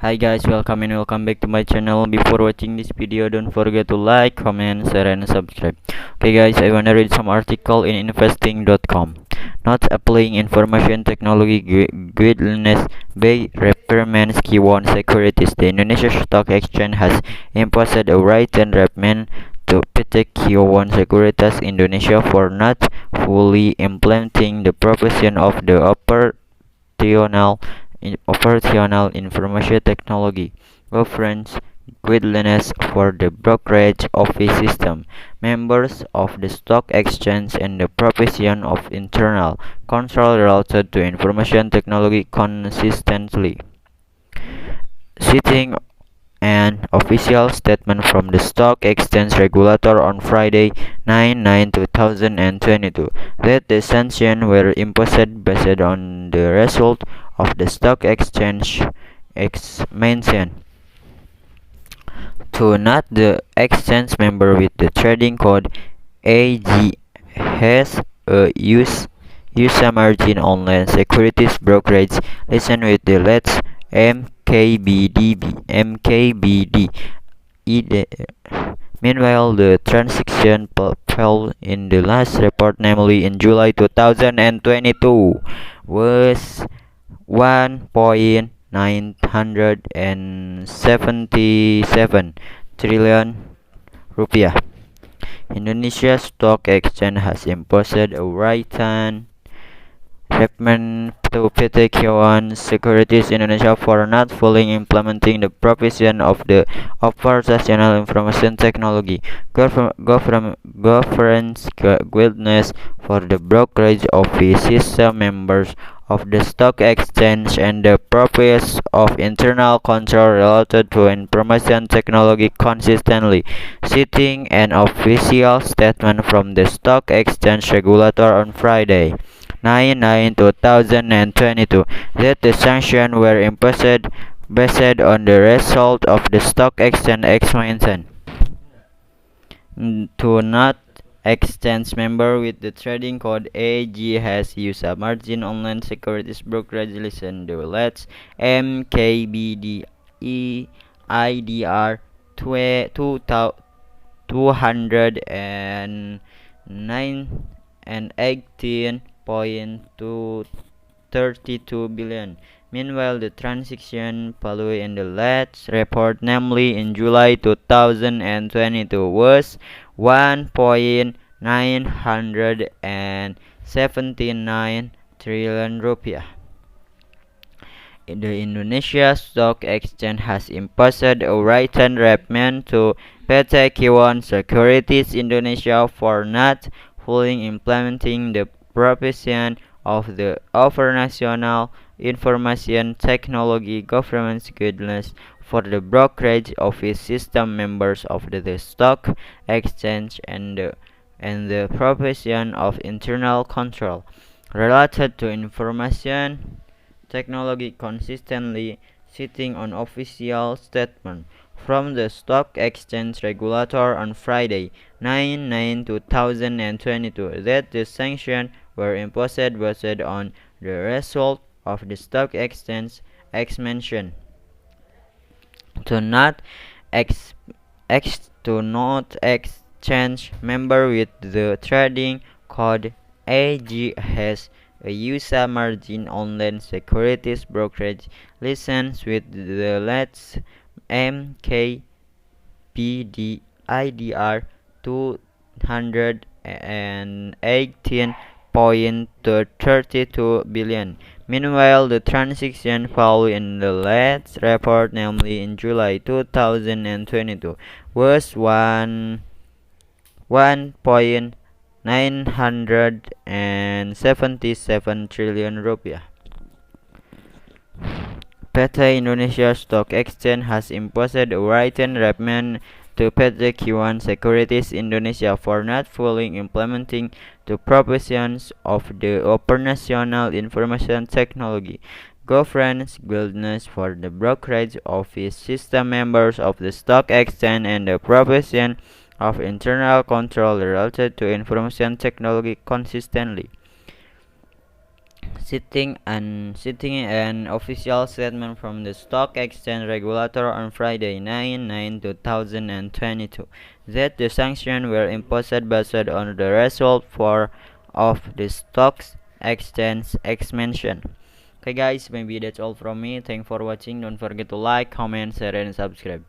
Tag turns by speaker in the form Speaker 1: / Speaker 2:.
Speaker 1: Hi guys, welcome back to my channel. Before watching this video, don't forget to like, comment, share, and subscribe. Okay guys, I wanna read some article in investing.com. Not applying information technology guidelines by requirements key one securities. The Indonesia Stock Exchange has imposed a written reprimand to PT Q1 Securitas Indonesia for not fully implementing the provision of the operational information technology governance guidelines for the brokerage office system, members of the stock exchange, and the provision of internal control related to information technology consistently. Citing an official statement from the stock exchange regulator on Friday, 9/9/2022, that the sanctions were imposed based on the result of the stock exchange mentioned. To not the exchange member with the trading code AG has a user margin online securities brokerage listen with the let's MKBD. Meanwhile, the transaction fell in the last report, namely in July 2022, was 1.977 trillion rupiah. Indonesia Stock Exchange has imposed a written reprimand to PT Q1 Securities Indonesia for not fully implementing the provision of the operational information technology governance guidelines for the brokerage office system, members of the stock exchange, and the purpose of internal control related to information technology consistently, citing an official statement from the stock exchange regulator on Friday, 9/9/2022, that the sanctions were imposed based on the result of the stock exchange mentioned. To not exchange member with the trading code AG has used a margin online securities brokerage listen the let's MKBD IDR 209 and 18.232 billion. Meanwhile, the transaction value in the last report, namely in July 2022, was 1.979 trillion rupiah. The Indonesia Stock Exchange has imposed a written reprimand to PT Q1 Securities Indonesia for not fully implementing the provision of the operational information technology governance guidelines for the brokerage office system, members of the stock exchange, and the provision of internal control related to information technology consistently, citing an official statement from the stock exchange regulator on Friday, 9/9/2022, that the sanctions were imposed based on the result of the stock exchange mentioned. To not exchange member with the trading code AG has a user margin online securities brokerage license with the let's MKBD IDR 218.32 billion. Meanwhile, the transaction fell in the last report, namely in July 2022, was 1.977 trillion rupiah. PT Indonesia Stock Exchange has imposed a written reprimand to PT Q1 Securities Indonesia for not fully implementing the provisions of the operational information technology governance guidelines for the brokerage office system, members of the stock exchange, and the provision of internal control related to information technology consistently. citing an official statement from the stock exchange regulator on Friday, 9/9/2022, that the sanctions were imposed based on the result of the stock exchange as mentioned. Okay guys, maybe that's all from me. Thanks for watching. Don't forget to like, comment, share, and subscribe.